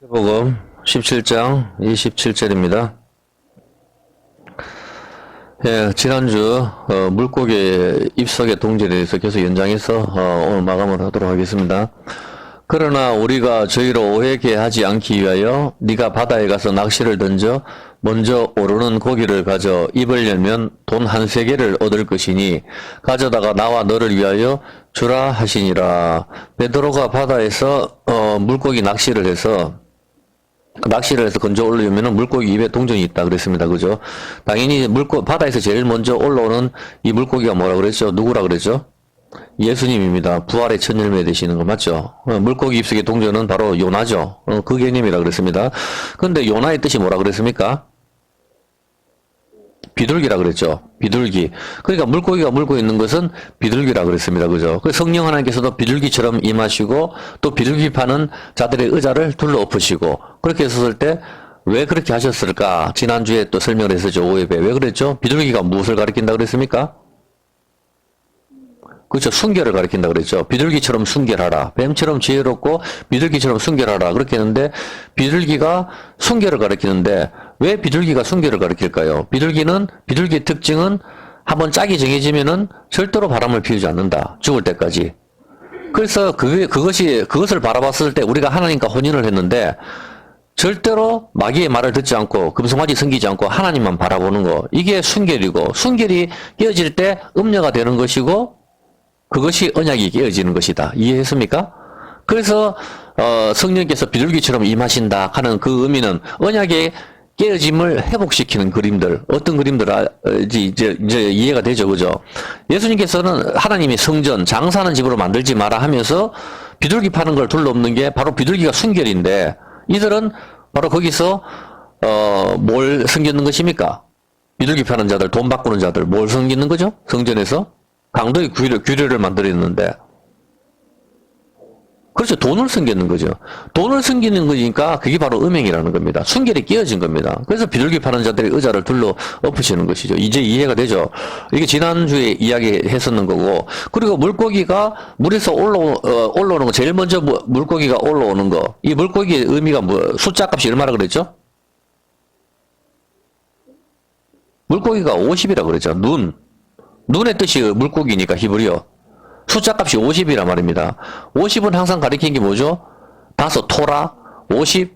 복음 17장 27절입니다. 예, 지난주 물고기 입석의 동절에 대해서 계속 연장해서 오늘 마감을 하도록 하겠습니다. 그러나 우리가 저희로 오해게 하지 않기 위하여 네가 바다에 가서 낚시를 던져 먼저 오르는 고기를 가져 입을 열면 돈 한 세개를 얻을 것이니 가져다가 나와 너를 위하여 주라 하시니라. 베드로가 바다에서 물고기 낚시를 해서 건져 올리면은 물고기 입에 동전이 있다 그랬습니다. 그죠? 당연히 바다에서 제일 먼저 올라오는 이 물고기가 뭐라 그랬죠? 누구라 그랬죠? 예수님입니다. 부활의 첫 열매 되시는 거 맞죠? 물고기 입속의 동전은 바로 요나죠. 그 개념이라 그랬습니다. 근데 요나의 뜻이 뭐라 그랬습니까? 비둘기라 그랬죠. 비둘기. 그러니까 물고기가 물고 있는 것은 비둘기라 그랬습니다. 그죠? 그 성령 하나님께서도 비둘기처럼 임하시고 또 비둘기 파는 자들의 의자를 둘러 엎으시고 그렇게 했었을 때 왜 그렇게 하셨을까? 지난주에 또 설명을 했었죠. 오해배. 왜 그랬죠? 비둘기가 무엇을 가리킨다 그랬습니까? 그렇죠. 순결을 가리킨다 그랬죠. 비둘기처럼 순결하라. 뱀처럼 지혜롭고 비둘기처럼 순결하라. 그렇게 했는데 비둘기가 순결을 가리키는데 왜 비둘기가 순결을 가리킬까요? 비둘기의 특징은 한번 짝이 정해지면은 절대로 바람을 피우지 않는다. 죽을 때까지. 그래서 그것을 바라봤을 때 우리가 하나님과 혼인을 했는데 절대로 마귀의 말을 듣지 않고 금송아지 섬기지 않고 하나님만 바라보는 거. 이게 순결이고 순결이 깨어질 때 음녀가 되는 것이고 그것이 언약이 깨어지는 것이다. 이해했습니까? 그래서 성령께서 비둘기처럼 임하신다 하는 그 의미는 언약의 깨어짐을 회복시키는 그림들, 어떤 그림들 이제 이해가 되죠, 그죠? 예수님께서는 하나님의 성전, 장사하는 집으로 만들지 마라 하면서 비둘기 파는 걸 둘러엎는 게 바로 비둘기가 순결인데 이들은 바로 거기서 뭘 섬기는 것입니까? 비둘기 파는 자들, 돈 바꾸는 자들, 뭘 섬기는 거죠? 성전에서? 강도의 규례를 만들었는데 그렇죠. 돈을 숨기는 거죠. 돈을 숨기는 거니까 그게 바로 음행이라는 겁니다. 순결이 깨어진 겁니다. 그래서 비둘기 파는 자들의 의자를 둘러 엎으시는 것이죠. 이제 이해가 되죠. 이게 지난주에 이야기했었는 거고 그리고 물고기가 물에서 올라오는 거 제일 먼저 물고기가 올라오는 거 이 물고기의 의미가 숫자 값이 얼마나 그랬죠? 물고기가 50이라 그랬죠. 눈의 뜻이 물고기니까 히브리어. 숫자 값이 50이란 말입니다. 50은 항상 가리키는 게 뭐죠? 토라, 50,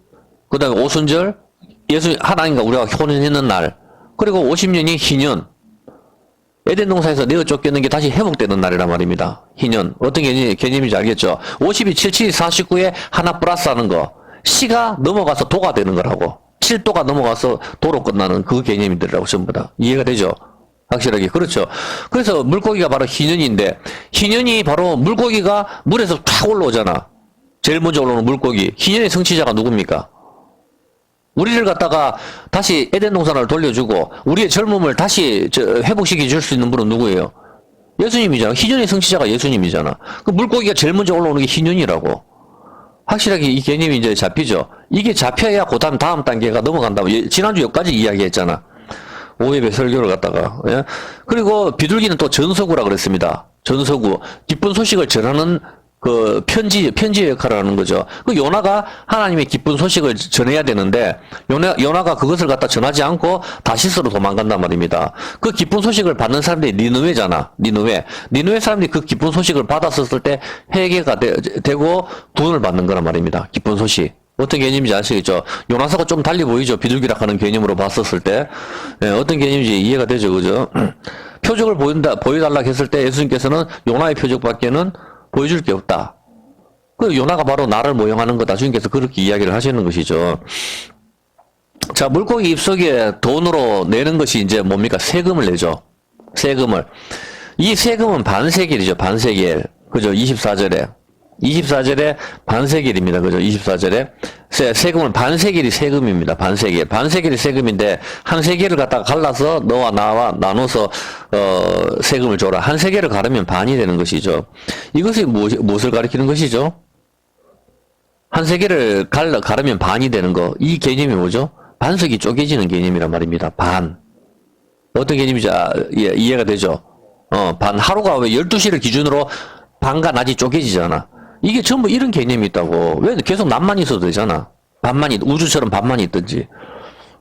그 다음에 오순절, 하나님과 우리가 혼인했는 날, 그리고 50년이 희년. 에덴 동산에서 내어 쫓겨는 게 다시 회복되는 날이란 말입니다. 희년. 어떤 개념인지 알겠죠? 50이 77, 49에 하나 플러스 하는 거. 시가 넘어가서 도가 되는 거라고. 7도가 넘어가서 도로 끝나는 그 개념이더라고, 전부 다. 이해가 되죠? 확실하게. 그렇죠. 그래서 물고기가 바로 희년인데, 희년이 바로 물고기가 물에서 탁 올라오잖아. 제일 먼저 올라오는 물고기. 희년의 성취자가 누굽니까? 우리를 갖다가 다시 에덴 동산을 돌려주고, 우리의 젊음을 다시 회복시켜 줄 수 있는 분은 누구예요? 예수님이잖아. 희년의 성취자가 예수님이잖아. 그 물고기가 제일 먼저 올라오는 게 희년이라고. 확실하게 이 개념이 이제 잡히죠. 이게 잡혀야 그 다음 단계가 넘어간다고. 지난주 여기까지 이야기했잖아. 오해배 설교를 갖다가. 예? 그리고 비둘기는 또 전서구라 그랬습니다. 전서구. 기쁜 소식을 전하는 그 편지의 역할을 하는 거죠. 그 요나가 하나님의 기쁜 소식을 전해야 되는데 요나가 그것을 갖다 전하지 않고 다시스로 도망간단 말입니다. 그 기쁜 소식을 받는 사람들이 니느웨잖아. 니느웨 사람들이 그 기쁜 소식을 받았었을 때 회개가 되고 구원을 받는 거란 말입니다. 기쁜 소식. 어떤 개념인지 아시겠죠? 요나서가 좀 달리 보이죠? 비둘기라 하는 개념으로 봤었을 때. 네, 어떤 개념인지 이해가 되죠? 그죠? 표적을 보여달라고 했을 때 예수님께서는 요나의 표적밖에는 보여줄 게 없다. 그 요나가 바로 나를 모형하는 거다. 주님께서 그렇게 이야기를 하시는 것이죠. 자, 물고기 입속에 돈으로 내는 것이 이제 뭡니까? 세금을 내죠. 세금을. 이 세금은 반세겔이죠. 반세겔. 그죠? 24절에 반세겔입니다. 그죠? 24절에. 세금은 반세겔이 세금입니다. 반세겔이 세금인데, 한 세겔을 갖다가 갈라서 너와 나와 나눠서, 세금을 줘라. 한 세겔을 가르면 반이 되는 것이죠. 이것이 무엇을 가리키는 것이죠? 한 세겔을 가르면 반이 되는 거. 이 개념이 뭐죠? 반석이 쪼개지는 개념이란 말입니다. 반. 어떤 개념인지 이해가 되죠? 하루가 왜 12시를 기준으로 밤과 낮이 쪼개지잖아. 이게 전부 이런 개념이 있다고. 왜 계속 낮만 있어도 되잖아. 우주처럼 반만 있든지.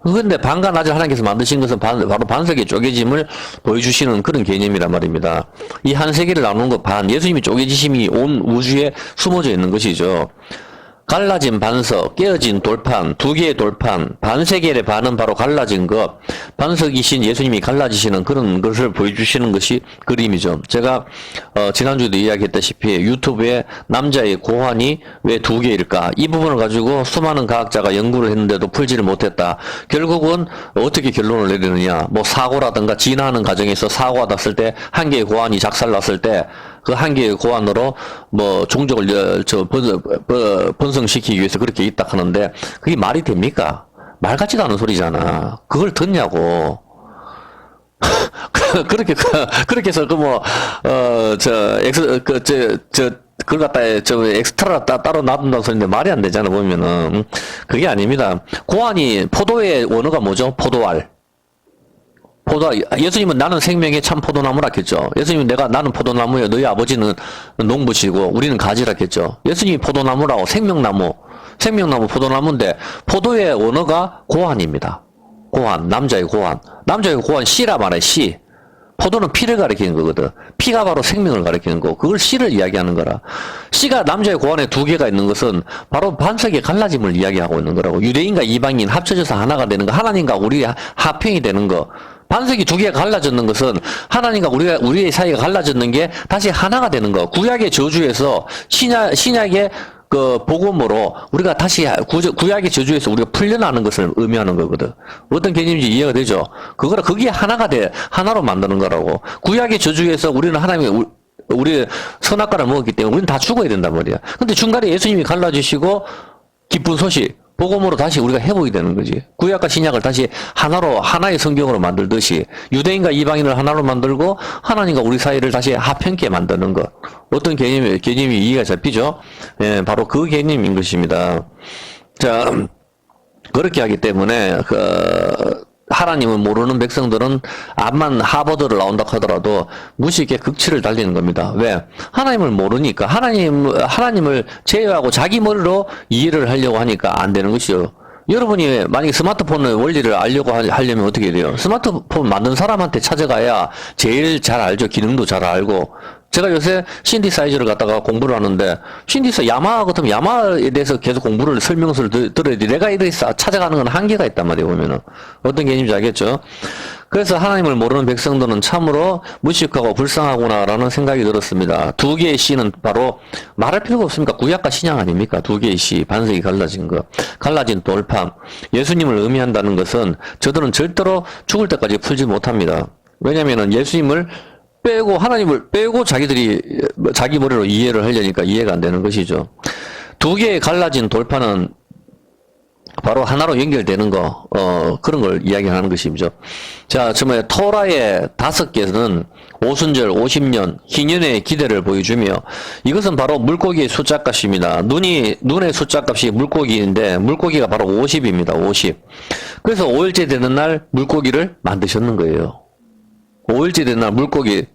그런데 반과 낮을 하나님께서 만드신 것은 바로 반석의 쪼개짐을 보여주시는 그런 개념이란 말입니다. 이 한 세계를 나누는 것 예수님이 쪼개지심이 온 우주에 숨어져 있는 것이죠. 갈라진 반석, 깨어진 돌판, 두 개의 돌판, 반세계의 반은 바로 갈라진 것, 반석이신 예수님이 갈라지시는 그런 것을 보여주시는 것이 그림이죠. 제가 지난주에도 이야기했다시피 유튜브에 남자의 고환이 왜 두 개일까? 이 부분을 가지고 수많은 과학자가 연구를 했는데도 풀지를 못했다. 결국은 어떻게 결론을 내리느냐? 뭐 사고라든가 진화하는 과정에서 사고가 났을 때 한 개의 고환이 작살났을 때 그 한 개의 고환으로 뭐 종족을 번성시키기 위해서 그렇게 있다 하는데 그게 말이 됩니까? 말 같지도 않은 소리잖아. 그걸 듣냐고. 그렇게 해서 그걸 갖다 엑스트라 따로 놔둔다는 소리인데 말이 안 되잖아, 보면은. 그게 아닙니다. 고환이, 포도의 원어가 뭐죠? 포도알. 예수님은 나는 생명의 참 포도나무라 했죠. 예수님은 나는 포도나무예요. 너희 아버지는 농부시고 우리는 가지라 했죠. 예수님이 포도나무라고 생명나무, 포도나무인데 포도의 원어가 고환입니다. 고환, 남자의 고환. 남자의 고환 씨라 말해, 씨. 포도는 피를 가리키는 거거든. 피가 바로 생명을 가리키는 거. 그걸 씨를 이야기하는 거라. 씨가 남자의 고환에 두 개가 있는 것은 바로 반석의 갈라짐을 이야기하고 있는 거라고. 유대인과 이방인 합쳐져서 하나가 되는 거. 하나님과 우리의 합평이 되는 거. 반석이 두 개가 갈라졌는 것은 하나님과 우리의 사이가 갈라졌는 게 다시 하나가 되는 거. 구약의 저주에서 신약의 그 복음으로 우리가 다시 구약의 저주에서 우리가 풀려나는 것을 의미하는 거거든. 어떤 개념인지 이해가 되죠? 그게 하나로 만드는 거라고. 구약의 저주에서 우리는 우리 선악과를 먹었기 때문에 우리는 다 죽어야 된단 말이야. 근데 중간에 예수님이 갈라주시고 기쁜 소식, 복음으로 다시 우리가 회복이 되는 거지. 구약과 신약을 다시 하나의 성경으로 만들듯이 유대인과 이방인을 하나로 만들고 하나님과 우리 사이를 다시 합평케 만드는 것. 어떤 개념이 이해가 잡히죠? 예, 바로 그 개념인 것입니다. 자, 그렇게 하기 때문에 하나님을 모르는 백성들은 암만 하버드를 나온다 하더라도 무식의 극치를 달리는 겁니다. 왜? 하나님을 모르니까 하나님을 제외하고 자기 머리로 이해를 하려고 하니까 안 되는 것이요. 여러분이 만약에 스마트폰의 원리를 알려고 하려면 어떻게 돼요? 스마트폰 만든 사람한테 찾아가야 제일 잘 알죠. 기능도 잘 알고. 제가 요새 신디사이저를 갖다가 공부를 하는데, 야마하 같으면 야마하에 대해서 계속 공부를, 설명서를 들어야지. 내가 이렇게 찾아가는 건 한계가 있단 말이에요, 보면은. 어떤 개념인지 알겠죠? 그래서 하나님을 모르는 백성들은 참으로 무식하고 불쌍하구나라는 생각이 들었습니다. 두 개의 씨는 바로 말할 필요가 없습니까? 구약과 신약 아닙니까? 두 개의 씨, 반석이 갈라진 거. 갈라진 돌판. 예수님을 의미한다는 것은 저들은 절대로 죽을 때까지 풀지 못합니다. 왜냐면은 예수님을 하나님을 빼고 자기 머리로 이해를 하려니까 이해가 안 되는 것이죠. 두 개의 갈라진 돌판은 바로 하나로 연결되는 거, 그런 걸 이야기하는 것이죠. 자, 정말 토라의 5개는 오순절, 50년, 희년의 기대를 보여주며 이것은 바로 물고기의 숫자값입니다. 눈의 숫자값이 물고기인데 물고기가 바로 50입니다. 50. 그래서 5일째 되는 날 물고기를 만드셨는 거예요. 5일째 된 날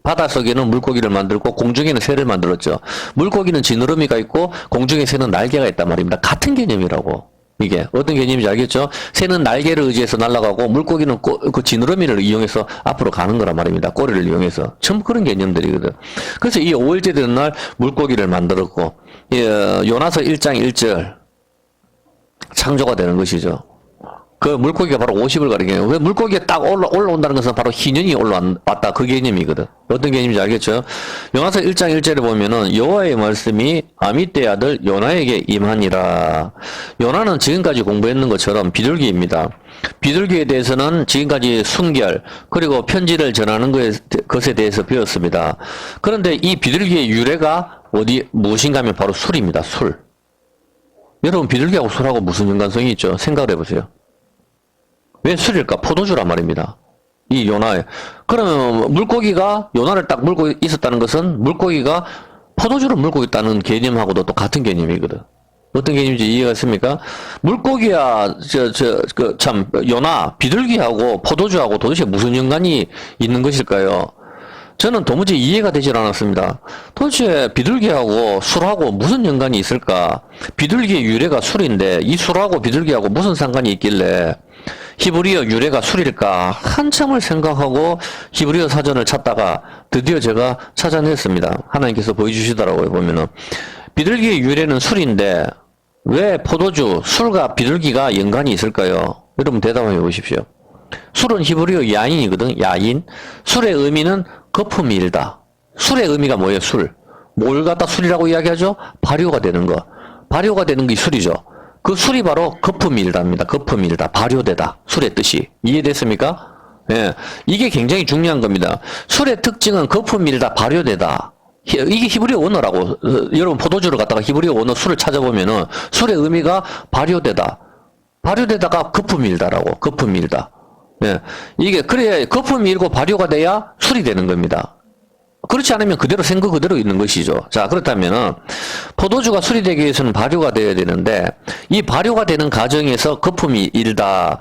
바닷속에는 물고기를 만들고 공중에는 새를 만들었죠. 물고기는 지느러미가 있고 공중에 새는 날개가 있단 말입니다. 같은 개념이라고. 이게 어떤 개념인지 알겠죠? 새는 날개를 의지해서 날아가고 물고기는 그 지느러미를 이용해서 앞으로 가는 거란 말입니다. 꼬리를 이용해서. 전부 그런 개념들이거든. 그래서 이 5일째 되는 날 물고기를 만들었고 요나서 1장 1절 창조가 되는 것이죠. 그 물고기가 바로 50을 가리켜요. 왜 물고기가 딱 올라온다는 것은 바로 희년이 올라왔다. 그 개념이거든. 어떤 개념인지 알겠죠? 요나서 1장 1절에 보면은 여호와의 말씀이 아미떼 아들 요나에게 임하니라. 요나는 지금까지 공부했는 것처럼 비둘기입니다. 비둘기에 대해서는 지금까지 순결 그리고 편지를 전하는 것에 대해서 배웠습니다. 그런데 이 비둘기의 유래가 무엇인가 하면 바로 술입니다. 술. 여러분 비둘기하고 술하고 무슨 연관성이 있죠? 생각을 해보세요. 왜 술일까? 포도주란 말입니다. 이 요나에. 그러면 물고기가 요나를 딱 물고 있었다는 것은 물고기가 포도주를 물고 있다는 개념하고도 또 같은 개념이거든. 어떤 개념인지 이해가 있습니까? 물고기야, 요나, 비둘기하고 포도주하고 도대체 무슨 연관이 있는 것일까요? 저는 도무지 이해가 되질 않았습니다. 도대체 비둘기하고 술하고 무슨 연관이 있을까? 비둘기의 유래가 술인데 이 술하고 비둘기하고 무슨 상관이 있길래 히브리어 유래가 술일까? 한참을 생각하고 히브리어 사전을 찾다가 드디어 제가 찾아냈습니다. 하나님께서 보여주시더라고요. 보면은 비둘기의 유래는 술인데 왜 포도주, 술과 비둘기가 연관이 있을까요? 여러분 대답해 보십시오. 술은 히브리어 야인이거든. 야인. 술의 의미는 거품이 일다. 술의 의미가 뭐예요? 술. 뭘 갖다 술이라고 이야기하죠? 발효가 되는 거. 발효가 되는 게 술이죠. 그 술이 바로 거품이 일다입니다. 거품이 일다. 발효되다. 술의 뜻이. 이해됐습니까? 예. 이게 굉장히 중요한 겁니다. 술의 특징은 거품이 일다. 발효되다. 이게 히브리어 원어라고. 여러분 포도주를 갖다가 히브리어 원어 술을 찾아보면은 술의 의미가 발효되다. 발효되다가 거품이 일다라고. 거품이 일다. 예. 이게, 그래야 거품이 일고 발효가 돼야 술이 되는 겁니다. 그렇지 않으면 그대로 생거 그대로 있는 것이죠. 자, 그렇다면은, 포도주가 술이 되기 위해서는 발효가 되어야 되는데, 이 발효가 되는 과정에서 거품이 일다,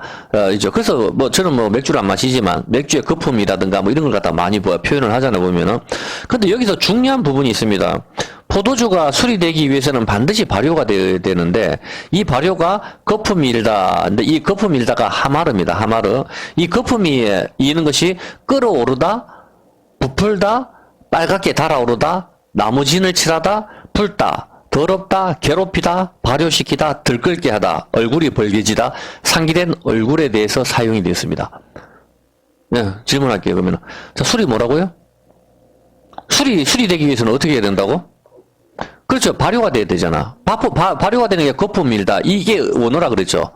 이죠. 그래서 저는 맥주를 안 마시지만, 맥주의 거품이라든가 이런 걸 갖다 많이 표현을 하잖아요, 보면은. 근데 여기서 중요한 부분이 있습니다. 포도주가 술이 되기 위해서는 반드시 발효가 되어야 되는데 이 발효가 거품이 일다. 근데 이 거품이 일다가 하마르입니다. 하마르. 이 거품이 이는 것이 끓어오르다, 부풀다, 빨갛게 달아오르다, 나무진을 칠하다, 풀다, 더럽다, 괴롭히다, 발효시키다, 들끓게 하다, 얼굴이 벌개지다, 상기된 얼굴에 대해서 사용이 되었습니다. 네, 질문할게요. 그러면 자, 술이 뭐라고요? 술이 되기 위해서는 어떻게 해야 된다고? 그렇죠. 발효가 돼야 되잖아. 발효가 되는 게 거품이 일다. 이게 원어라 그랬죠.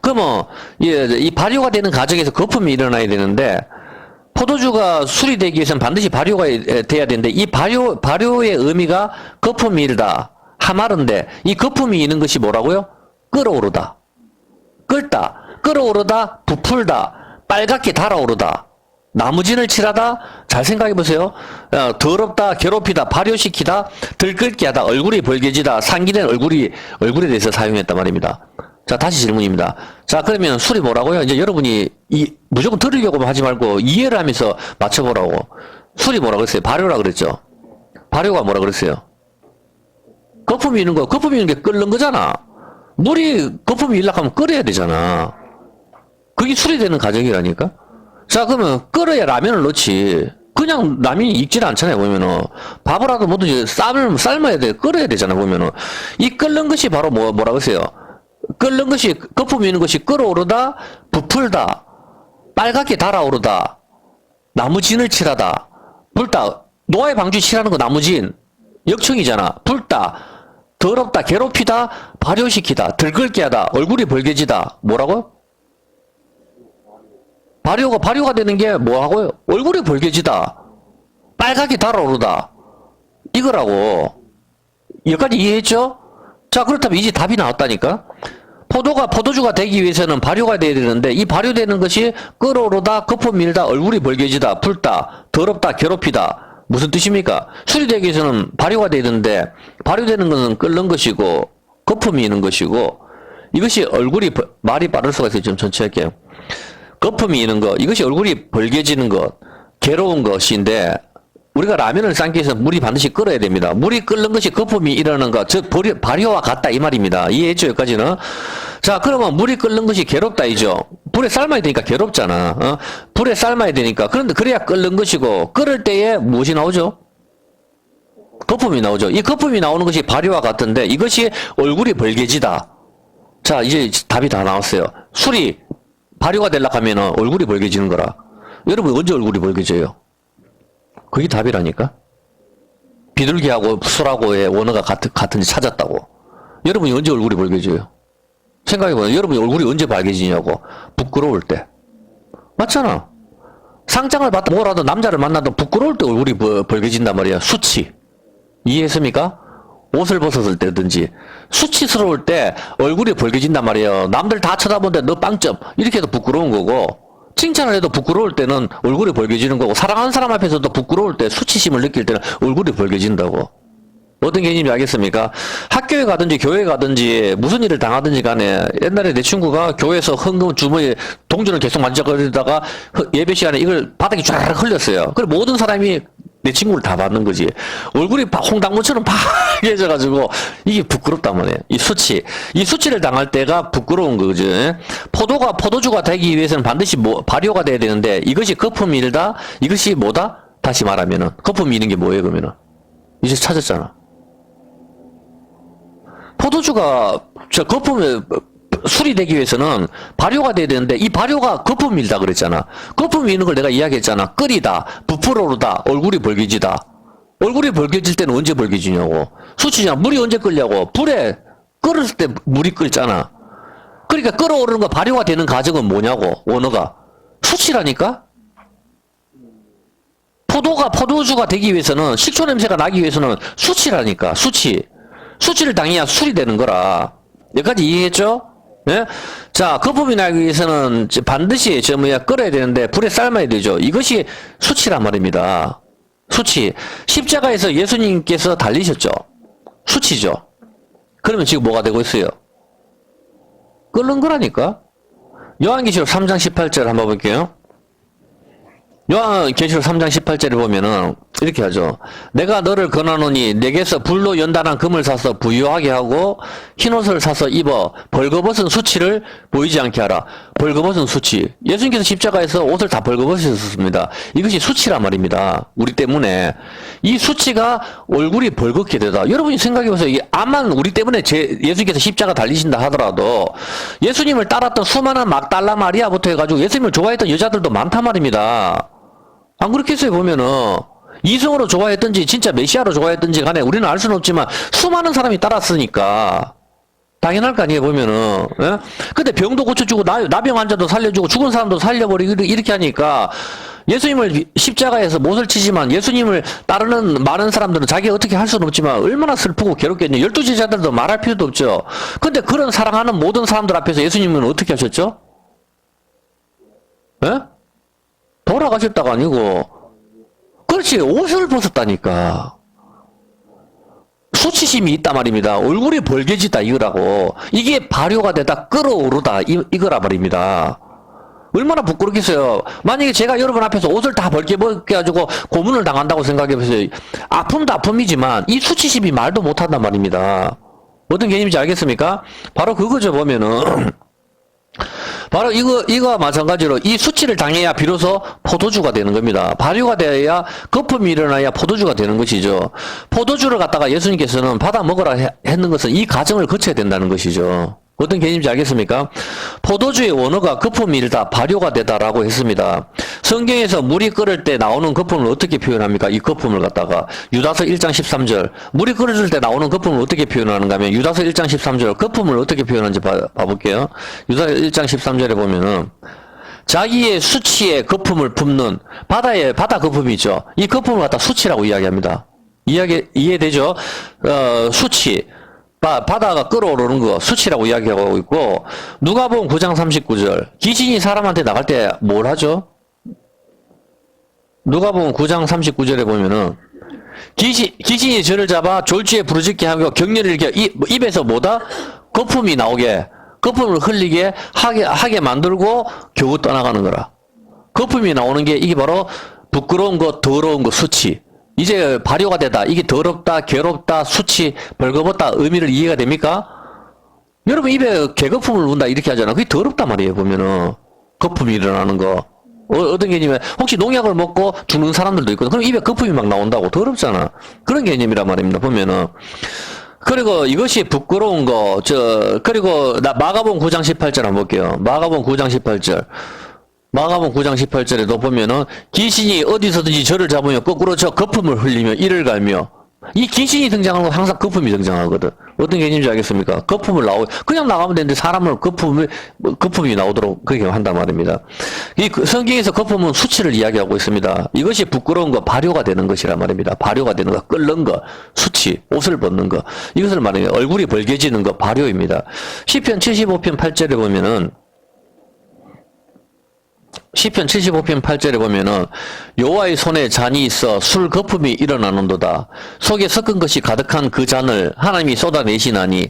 그러면, 이 발효가 되는 과정에서 거품이 일어나야 되는데, 포도주가 술이 되기 위해서는 반드시 발효가 돼야 되는데, 이 발효의 의미가 거품이 일다. 하마른데, 이 거품이 이는 것이 뭐라고요? 끓어오르다. 끓다. 끓어오르다. 부풀다. 빨갛게 달아오르다. 나무진을 칠하다. 잘 생각해보세요. 더럽다, 괴롭히다, 발효시키다, 들끓게 하다, 얼굴이 벌개지다, 상기된 얼굴에 대해서 사용했단 말입니다. 자, 다시 질문입니다. 자, 그러면 술이 뭐라고요? 이제 여러분이 무조건 들으려고 하지 말고 이해를 하면서 맞춰보라고. 술이 뭐라 그랬어요? 발효라 그랬죠? 발효가 뭐라 그랬어요? 거품이 있는 거, 거품이 있는 게 끓는 거잖아. 물이 거품이 일려고 하면 끓여야 되잖아. 그게 술이 되는 과정이라니까? 자, 그러면 끓어야 라면을 넣지. 그냥 라면이 익질 않잖아요, 보면은. 밥을라도 뭐든지 삶아야 돼. 끓여야 되잖아, 보면은. 이 끓는 것이 바로 뭐라 그러세요? 끓는 것이, 거품이 있는 것이 끓어오르다, 부풀다, 빨갛게 달아오르다, 나무진을 칠하다, 불다, 노화의 방주 칠하는 거 나무진, 역청이잖아. 불다, 더럽다, 괴롭히다, 발효시키다, 들끓게 하다, 얼굴이 벌개지다. 뭐라고? 발효가 되는 게 뭐하고요? 얼굴이 벌개지다. 빨갛게 달아오르다. 이거라고. 여기까지 이해했죠? 자, 그렇다면 이제 답이 나왔다니까? 포도주가 되기 위해서는 발효가 돼야 되는데, 이 발효되는 것이 끓어오르다, 거품 밀다, 얼굴이 벌개지다, 붉다, 더럽다, 괴롭히다. 무슨 뜻입니까? 술이 되기 위해서는 발효가 돼야 되는데, 발효되는 것은 끓는 것이고, 거품이 있는 것이고, 이것이 말이 빠를 수가 있어요. 좀 천천히 할게요. 거품이 있는 것, 이것이 얼굴이 벌개지는 것, 괴로운 것인데, 우리가 라면을 삶기 위해서 물이 반드시 끓어야 됩니다. 물이 끓는 것이 거품이 일어나는 것, 즉 발효와 같다 이 말입니다. 이해했죠? 여기까지는? 자, 그러면 물이 끓는 것이 괴롭다 이죠. 불에 삶아야 되니까 괴롭잖아. 불에 삶아야 되니까. 그런데 그래야 끓는 것이고, 끓을 때에 무엇이 나오죠? 거품이 나오죠. 이 거품이 나오는 것이 발효와 같은데, 이것이 얼굴이 벌개지다. 자, 이제 답이 다 나왔어요. 술이 발효가 되려고 하면 얼굴이 벌개지는 거라. 여러분 언제 얼굴이 벌개져요? 그게 답이라니까? 비둘기하고 술하고의 원어가 같은지 찾았다고. 여러분이 언제 얼굴이 벌개져요? 생각해보세요. 여러분이 얼굴이 언제 밝아지냐고. 부끄러울 때. 맞잖아. 상장을 받다 뭐라도 남자를 만나도 부끄러울 때 얼굴이 벌개진단 말이야. 수치. 이해했습니까? 옷을 벗었을 때든지 수치스러울 때 얼굴이 벌개진단 말이에요. 남들 다 쳐다보는데 너 빵점 이렇게 해도 부끄러운 거고, 칭찬을 해도 부끄러울 때는 얼굴이 벌개지는 거고, 사랑하는 사람 앞에서도 부끄러울 때, 수치심을 느낄 때는 얼굴이 벌개진다고. 어떤 개념인지 알겠습니까? 학교에 가든지 교회에 가든지 무슨 일을 당하든지 간에, 옛날에 내 친구가 교회에서 헌금 주머니에 동전을 계속 만져거리다가 예배 시간에 이걸 바닥에 쫙 흘렸어요. 그래 모든 사람이 내 친구를 다 받는 거지. 얼굴이 홍당무처럼 파개져가지고 이게 부끄럽단 말이에요. 이 수치. 이 수치를 당할 때가 부끄러운 거죠. 포도주가 되기 위해서는 반드시 발효가 돼야 되는데 이것이 거품일다? 이것이 뭐다? 다시 말하면은 거품이 있는 게 뭐예요 그러면은? 이제 찾았잖아. 포도주가 거품을 술이 되기 위해서는 발효가 돼야 되는데 이 발효가 거품이다 그랬잖아. 거품이 있는 걸 내가 이야기했잖아. 끓이다, 부풀어 오르다, 얼굴이 벌개지다. 얼굴이 벌개질 때는 언제 벌개지냐고. 수치잖아. 물이 언제 끓냐고. 불에 끓을 때 물이 끓잖아. 그러니까 끓어오르는 거 발효가 되는 과정은 뭐냐고. 원어가. 수치라니까? 포도주가 되기 위해서는 식초 냄새가 나기 위해서는 수치라니까. 수치를 당해야 술이 되는 거라. 여기까지 이해했죠? 예? 자, 거품이 나기 위해서는 반드시 끓여야 되는데 불에 삶아야 되죠. 이것이 수치란 말입니다. 수치. 십자가에서 예수님께서 달리셨죠. 수치죠. 그러면 지금 뭐가 되고 있어요? 끓는 거라니까. 요한계시록 3장 18절 한번 볼게요. 요한계시록 3장 18절에 보면은 이렇게 하죠. 내가 너를 권하노니 내게서 불로 연단한 금을 사서 부유하게 하고 흰옷을 사서 입어 벌거벗은 수치를 보이지 않게 하라. 벌거벗은 수치. 예수님께서 십자가에서 옷을 다 벌거벗으셨습니다. 이것이 수치란 말입니다. 우리 때문에. 이 수치가 얼굴이 벌겋게 되다. 여러분이 생각해보세요. 이게 암만 우리 때문에 예수님께서 십자가 달리신다 하더라도 예수님을 따랐던 수많은 막달라 마리아부터 해가지고 예수님을 좋아했던 여자들도 많단 말입니다. 안 그렇겠어요 보면은. 이성으로 좋아했든지 진짜 메시아로 좋아했든지 간에 우리는 알 수는 없지만 수많은 사람이 따랐으니까 당연할 거 아니에요 보면은. 예? 근데 병도 고쳐주고 나병 환자도 살려주고 죽은 사람도 살려버리고 이렇게 하니까 예수님을 십자가에서 못을 치지만 예수님을 따르는 많은 사람들은 자기가 어떻게 할 수는 없지만 얼마나 슬프고 괴롭겠냐. 12제자들도 말할 필요도 없죠. 근데 그런 사랑하는 모든 사람들 앞에서 예수님은 어떻게 하셨죠? 예? 돌아가셨다가 아니고 그렇지 옷을 벗었다니까. 수치심이 있단 말입니다. 얼굴이 벌개지다 이거라고. 이게 발효가 되다 끓어오르다 이거라 말입니다. 얼마나 부끄럽겠어요. 만약에 제가 여러분 앞에서 옷을 다 벌게 벗겨가지고 고문을 당한다고 생각해보세요. 아픔도 아픔이지만 이 수치심이 말도 못한단 말입니다. 어떤 개념인지 알겠습니까? 바로 그거죠 보면은. 바로 이거와 마찬가지로 이 수치를 당해야 비로소 포도주가 되는 겁니다. 발효가 되어야 거품이 일어나야 포도주가 되는 것이죠. 포도주를 갖다가 예수님께서는 받아 먹으라 했는 것은 이 과정을 거쳐야 된다는 것이죠. 어떤 개념인지 알겠습니까? 포도주의 원어가 거품이 일다 발효가 되다라고 했습니다. 성경에서 물이 끓을 때 나오는 거품을 어떻게 표현합니까? 이 거품을 갖다가 유다서 1장 13절 물이 끓을 때 나오는 거품을 어떻게 표현하는가 하면 유다서 1장 13절 거품을 어떻게 표현하는지 봐볼게요. 유다서 1장 13절에 보면은 자기의 수치에 거품을 붓는 바다 거품이 있죠. 이 거품을 갖다 수치라고 이야기합니다. 이해되죠? 수치. 바다가 끓어오르는 거 수치라고 이야기하고 있고 누가복음 9장 39절 귀신이 사람한테 나갈 때 뭘 하죠? 누가복음 9장 39절에 보면은 귀신이 저를 잡아 졸지에 부르짖게 하고 격렬히 일으켜 입에서 뭐다? 거품이 나오게 거품을 흘리게 하게 만들고 겨우 떠나가는 거라. 거품이 나오는 게 이게 바로 부끄러운 거 더러운 거 수치. 이제 발효가 되다. 이게 더럽다, 괴롭다, 수치, 벌거벗다 의미를 이해가 됩니까? 여러분 입에 개거품을 문다 이렇게 하잖아. 그게 더럽단 말이에요. 보면은 거품이 일어나는 거. 어떤 개념이야? 혹시 농약을 먹고 죽는 사람들도 있거든. 그럼 입에 거품이 막 나온다고 더럽잖아. 그런 개념이란 말입니다. 보면은. 그리고 이것이 부끄러운 거. 그리고 마가복음 9장 18절 한번 볼게요. 마가복음 9장 18절. 마가복음 9장 18절에도 보면은 귀신이 어디서든지 저를 잡으며 거꾸로 저 거품을 흘리며 이를 갈며 이 귀신이 등장하는 건 항상 거품이 등장하거든. 어떤 개념인지 알겠습니까? 거품을 그냥 나가면 되는데 사람을 거품이 나오도록 그렇게 한단 말입니다. 이 성경에서 거품은 수치를 이야기하고 있습니다. 이것이 부끄러운 거, 발효가 되는 것이란 말입니다. 발효가 되는 거, 끓는 거, 수치, 옷을 벗는 거. 이것을 말해요. 얼굴이 벌개지는 거, 발효입니다. 시편 75편 8절에 보면은 시편 75편 8절에 보면은 여호와의 손에 잔이 있어 술 거품이 일어나는도다. 속에 섞은 것이 가득한 그 잔을 하나님이 쏟아내시나니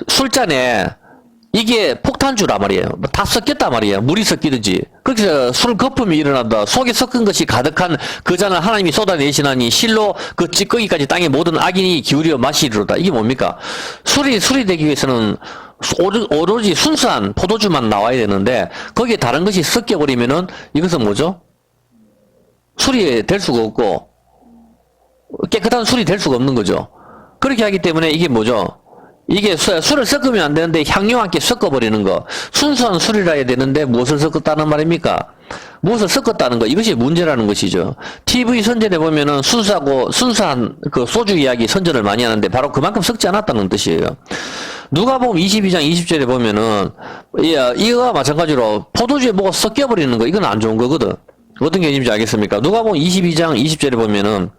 술잔에 이게 폭탄주란 말이에요. 다 섞였단 말이에요. 물이 섞이든지. 그래서 술 거품이 일어난다. 속에 섞은 것이 가득한 그 잔을 하나님이 쏟아내시나니 실로 그 찌꺼기까지 땅에 모든 악인이 기울여 마시리로다. 이게 뭡니까? 술이 되기 위해서는 오로지 순수한 포도주만 나와야 되는데 거기에 다른 것이 섞여버리면은 이것은 뭐죠? 술이 될 수가 없고 깨끗한 술이 될 수가 없는 거죠. 그렇게 하기 때문에 이게 뭐죠? 이게 술을 섞으면 안 되는데 향료와 함께 섞어버리는 거. 순수한 술이라 해야 되는데 무엇을 섞었다는 말입니까? 무엇을 섞었다는 거. 이것이 문제라는 것이죠. TV 선전에 보면은 순수한 그 소주 이야기 선전을 많이 하는데 바로 그만큼 섞지 않았다는 뜻이에요. 누가복음 22장 20절에 보면은 이거와 마찬가지로 포도주에 뭐가 섞여버리는 거. 이건 안 좋은 거거든. 어떤 개념인지 알겠습니까? 누가복음 22장 20절에 보면은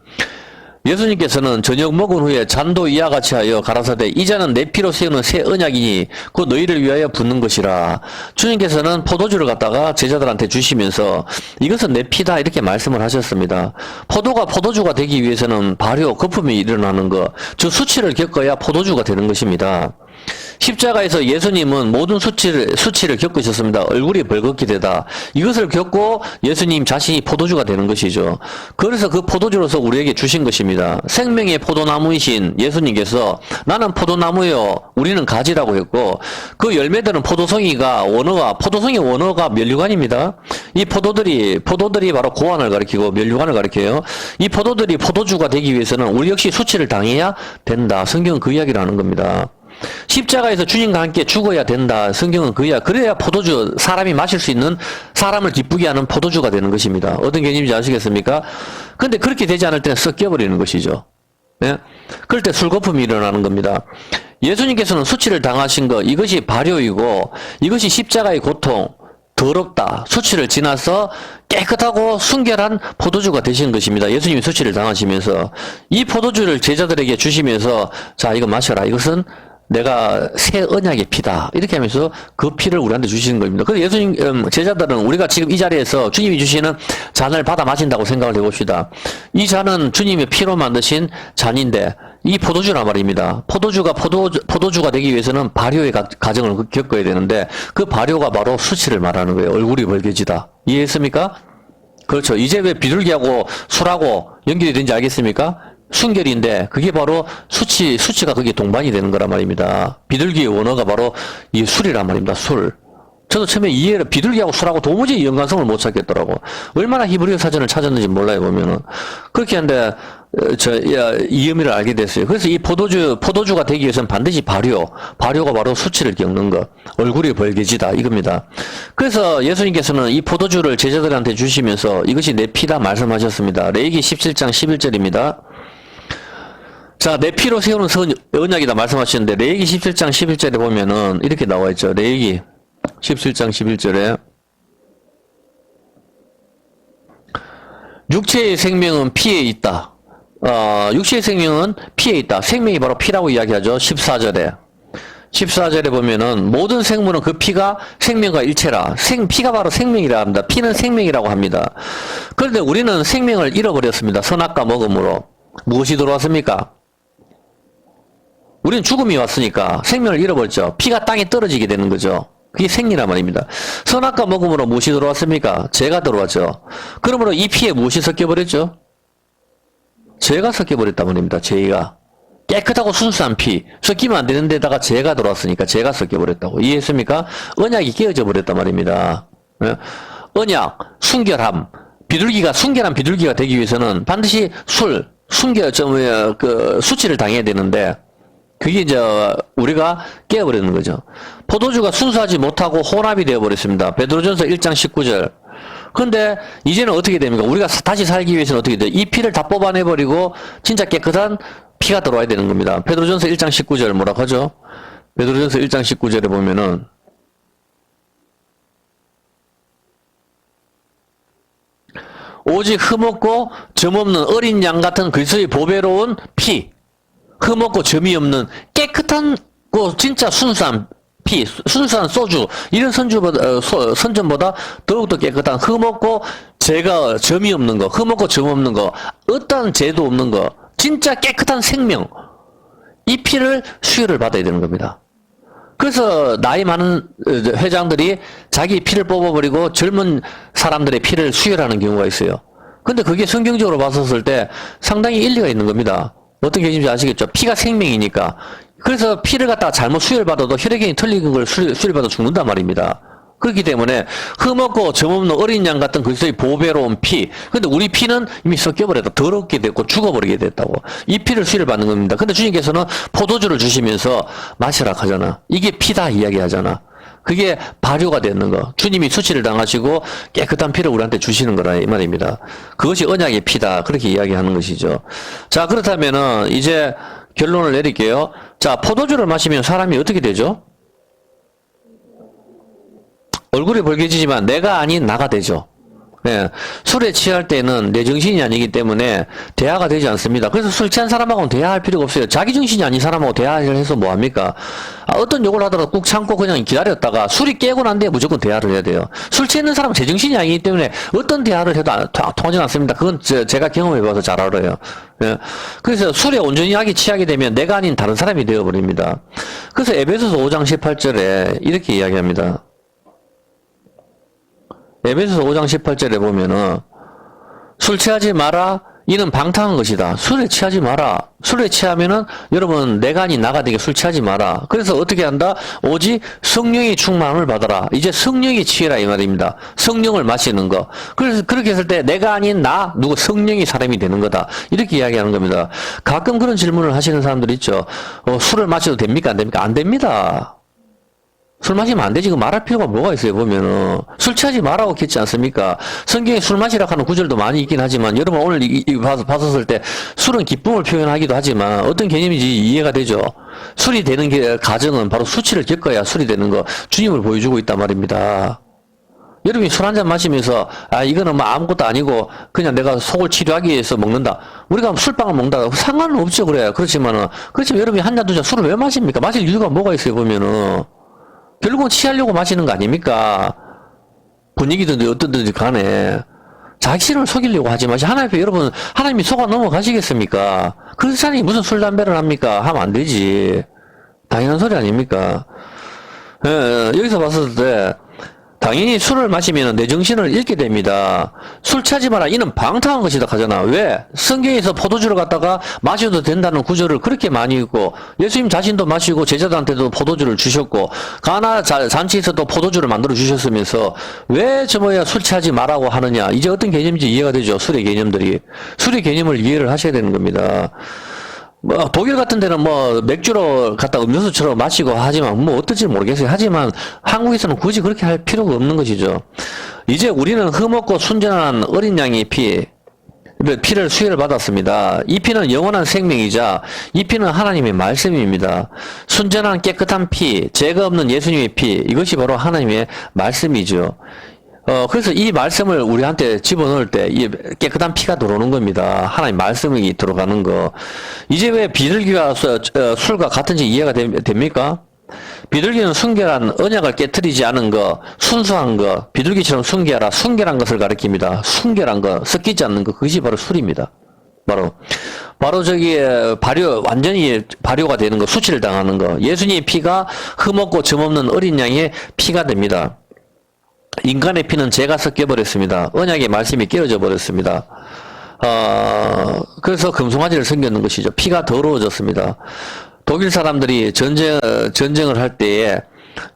예수님께서는 저녁 먹은 후에 잔도 이와 같이 하여 가라사대 이 잔은 내 피로 세우는 새 언약이니 곧 너희를 위하여 붓는 것이라. 주님께서는 포도주를 갖다가 제자들한테 주시면서 이것은 내 피다 이렇게 말씀을 하셨습니다. 포도가 포도주가 되기 위해서는 발효, 거품이 일어나는 것, 즉 수치를 겪어야 포도주가 되는 것입니다. 십자가에서 예수님은 모든 수치를 겪으셨습니다. 얼굴이 벌겋게 되다. 이것을 겪고 예수님 자신이 포도주가 되는 것이죠. 그래서 그 포도주로서 우리에게 주신 것입니다. 생명의 포도나무이신 예수님께서 나는 포도나무요 우리는 가지라고 했고 그 열매들은 포도송이의 원어가 면류관입니다. 이 포도들이 바로 고환을 가리키고 면류관을 가리켜요. 이 포도들이 포도주가 되기 위해서는 우리 역시 수치를 당해야 된다. 성경은 그 이야기를 하는 겁니다. 십자가에서 주님과 함께 죽어야 된다. 성경은 그래야 포도주, 사람이 마실 수 있는, 사람을 기쁘게 하는 포도주가 되는 것입니다. 어떤 개념인지 아시겠습니까? 근데 그렇게 되지 않을 때는 섞여버리는 것이죠. 예? 그럴 때 술거품이 일어나는 겁니다. 예수님께서는 수치를 당하신 것, 이것이 발효이고, 이것이 십자가의 고통, 더럽다. 수치를 지나서 깨끗하고 순결한 포도주가 되신 것입니다. 예수님이 수치를 당하시면서 이 포도주를 제자들에게 주시면서 자 이거 마셔라. 이것은 내가 새 언약의 피다. 이렇게 하면서 그 피를 우리한테 주시는 겁니다. 그래서 예수님 제자들은 우리가 지금 이 자리에서 주님이 주시는 잔을 받아 마신다고 생각을 해봅시다. 이 잔은 주님의 피로 만드신 잔인데 이 포도주란 말입니다. 포도주가 되기 위해서는 발효의 과정을 겪어야 되는데 그 발효가 바로 수치를 말하는 거예요. 얼굴이 벌개지다. 이해했습니까? 그렇죠. 이제 왜 비둘기하고 술하고 연결이 되는지 알겠습니까? 순결인데 그게 바로 수치가 그게 동반이 되는 거란 말입니다. 비둘기의 원어가 바로 이 술이란 말입니다. 술. 저도 처음에 이해를 비둘기하고 술하고 도무지 연관성을 못 찾겠더라고. 얼마나 히브리어 사전을 찾았는지 몰라요 보면은. 그렇게 하는데 이 의미를 알게 됐어요. 그래서 이 포도주가 되기 위해서는 반드시 발효가 바로 수치를 겪는 것, 얼굴이 벌개지다 이겁니다. 그래서 예수님께서는 이 포도주를 제자들한테 주시면서 이것이 내 피다 말씀하셨습니다. 레위기 17장 11절입니다. 자, 내 피로 세우는 언약이다 말씀하시는데 레위기 17장 11절에 보면은 이렇게 나와 있죠. 레위기 17장 11절에 육체의 생명은 피에 있다. 육체의 생명은 피에 있다. 생명이 바로 피라고 이야기하죠. 14절에 보면은 모든 생물은 그 피가 생명과 일체라. 피가 바로 생명이라 합니다. 피는 생명이라고 합니다. 그런데 우리는 생명을 잃어버렸습니다. 선악과 먹음으로. 무엇이 들어왔습니까? 우리는 죽음이 왔으니까 생명을 잃어버렸죠. 피가 땅에 떨어지게 되는 거죠. 그게 생리란 말입니다. 선악과 먹음으로 무엇이 들어왔습니까? 죄가 들어왔죠. 그러므로 이 피에 무엇이 섞여버렸죠? 죄가 섞여버렸단 말입니다. 죄가. 깨끗하고 순수한 피. 섞이면 안 되는 데다가 죄가 들어왔으니까 죄가 섞여버렸다고. 이해했습니까? 언약이 깨어져 버렸단 말입니다. 언약, 순결함. 순결한 비둘기가 되기 위해서는 반드시 수치를 당해야 되는데, 그게 이제 우리가 깨어버리는 거죠. 포도주가 순수하지 못하고 혼합이 되어버렸습니다. 베드로전서 1장 19절. 근데 이제는 어떻게 됩니까? 우리가 다시 살기 위해서는 어떻게 돼요? 이 피를 다 뽑아내버리고 진짜 깨끗한 피가 들어와야 되는 겁니다. 베드로전서 1장 19절 뭐라고 하죠? 베드로전서 1장 19절에 보면은 오직 흠없고 점없는 어린 양 같은 그리스도의 보배로운 피, 흠없고 점이 없는 깨끗한 진짜 순수한 피, 순수한 소주, 이런 선전보다 더욱더 깨끗한 흠없고 점이 없는 거, 흠없고 점 없는 거, 어떠한 죄도 없는 거, 진짜 깨끗한 생명, 이 피를 수혈을 받아야 되는 겁니다. 그래서 나이 많은 회장들이 자기 피를 뽑아버리고 젊은 사람들의 피를 수혈하는 경우가 있어요. 근데 그게 성경적으로 봤었을 때 상당히 일리가 있는 겁니다. 어떤 개념인지 아시겠죠? 피가 생명이니까. 그래서 피를 갖다가 잘못 수혈받아도 혈액형이 틀린 걸 수혈받아 죽는단 말입니다. 그렇기 때문에 흠없고 점없는 어린 양 같은 그리스도의 보배로운 피. 근데 우리 피는 이미 섞여버렸다. 더럽게 됐고 죽어버리게 됐다고. 이 피를 수혈 받는 겁니다. 근데 주님께서는 포도주를 주시면서 마시라 하잖아. 이게 피다 이야기하잖아. 그게 발효가 되는 거. 주님이 수치를 당하시고 깨끗한 피를 우리한테 주시는 거라 이 말입니다. 그것이 언약의 피다. 그렇게 이야기하는 것이죠. 자, 그렇다면은 이제 결론을 내릴게요. 자, 포도주를 마시면 사람이 어떻게 되죠? 얼굴이 벌개지지만 내가 아닌 나가 되죠. 예, 술에 취할 때는 내 정신이 아니기 때문에 대화가 되지 않습니다. 그래서 술 취한 사람하고는 대화할 필요가 없어요. 자기 정신이 아닌 사람하고 대화를 해서 뭐합니까? 어떤 욕을 하더라도 꾹 참고 그냥 기다렸다가 술이 깨고 난 뒤에 무조건 대화를 해야 돼요. 술 취했는 사람은 제 정신이 아니기 때문에 어떤 대화를 해도 통하지 않습니다. 그건 제가 경험해봐서 잘 알아요. 예, 그래서 술에 온전히 취하게 되면 내가 아닌 다른 사람이 되어버립니다. 그래서 에베소서 5장 18절에 이렇게 이야기합니다. 에베소서 5장 18절에 보면은 술 취하지 마라 이는 방탕한 것이다. 술에 취하지 마라. 술에 취하면은 여러분 내가 아닌 나가 되게 술 취하지 마라. 그래서 어떻게 한다? 오직 성령의 충만을 받아라. 이제 성령이 취해라 이 말입니다. 성령을 마시는 거. 그래서 그렇게 했을 때 내가 아닌 나 누구 성령이 사람이 되는 거다. 이렇게 이야기하는 겁니다. 가끔 그런 질문을 하시는 사람들 있죠. 술을 마셔도 됩니까? 안 됩니까? 안 됩니다. 술 마시면 안 되지. 그 말할 필요가 뭐가 있어요, 보면은. 술 취하지 말라고 했지 않습니까? 성경에 술 마시라 하는 구절도 많이 있긴 하지만, 여러분 오늘 봤었을 때, 술은 기쁨을 표현하기도 하지만, 어떤 개념인지 이해가 되죠? 술이 되는 게, 가정은 바로 수치를 겪어야 술이 되는 거, 주님을 보여주고 있단 말입니다. 여러분이 술 한잔 마시면서, 이거는 뭐 아무것도 아니고, 그냥 내가 속을 치료하기 위해서 먹는다. 우리가 술빵을 먹는다. 상관은 없죠, 그래. 그렇지만 여러분이 한 잔, 두 잔 술을 왜 마십니까? 마실 이유가 뭐가 있어요, 보면은. 결국은 취하려고 마시는 거 아닙니까? 분위기든지 어떤든지 간에 자신을 속이려고 하지 마시. 하나님 앞에 여러분 하나님이 속아 넘어가시겠습니까? 그런 사람이 무슨 술 담배를 합니까? 하면 안 되지. 당연한 소리 아닙니까? 여기서 봤을 때 당연히 술을 마시면 내 정신을 잃게 됩니다. 술 취하지 마라. 이는 방탕한 것이다 하잖아. 왜? 성경에서 포도주를 갖다가 마셔도 된다는 구절을 그렇게 많이 읽고 예수님 자신도 마시고 제자들한테도 포도주를 주셨고 가나 잔치에서도 포도주를 만들어 주셨으면서 왜 술 취하지 마라고 하느냐. 이제 어떤 개념인지 이해가 되죠. 술의 개념들이. 술의 개념을 이해를 하셔야 되는 겁니다. 독일 같은 데는 맥주로 갖다 음료수처럼 마시고 하지만 어떨지 모르겠어요. 하지만 한국에서는 굳이 그렇게 할 필요가 없는 것이죠. 이제 우리는 흠없고 순전한 어린 양의 피를 수혈을 받았습니다. 이 피는 영원한 생명이자 이 피는 하나님의 말씀입니다. 순전한 깨끗한 피, 죄가 없는 예수님의 피, 이것이 바로 하나님의 말씀이죠. 그래서 이 말씀을 우리한테 집어넣을 때, 이 깨끗한 피가 들어오는 겁니다. 하나님 말씀이 들어가는 거. 이제 왜 비둘기와 술과 같은지 이해가 됩니까? 비둘기는 순결한 언약을 깨트리지 않은 거, 순수한 거, 비둘기처럼 순결한 것을 가리킵니다. 순결한 거, 섞이지 않는 거, 그것이 바로 술입니다. 바로 완전히 발효가 되는 거, 수치를 당하는 거. 예수님의 피가 흠없고 점없는 어린 양의 피가 됩니다. 인간의 피는 죄가 섞여버렸습니다. 언약의 말씀이 깨어져 버렸습니다. 그래서 금송아지를 섬겼는 것이죠. 피가 더러워졌습니다. 독일 사람들이 전쟁을 할 때에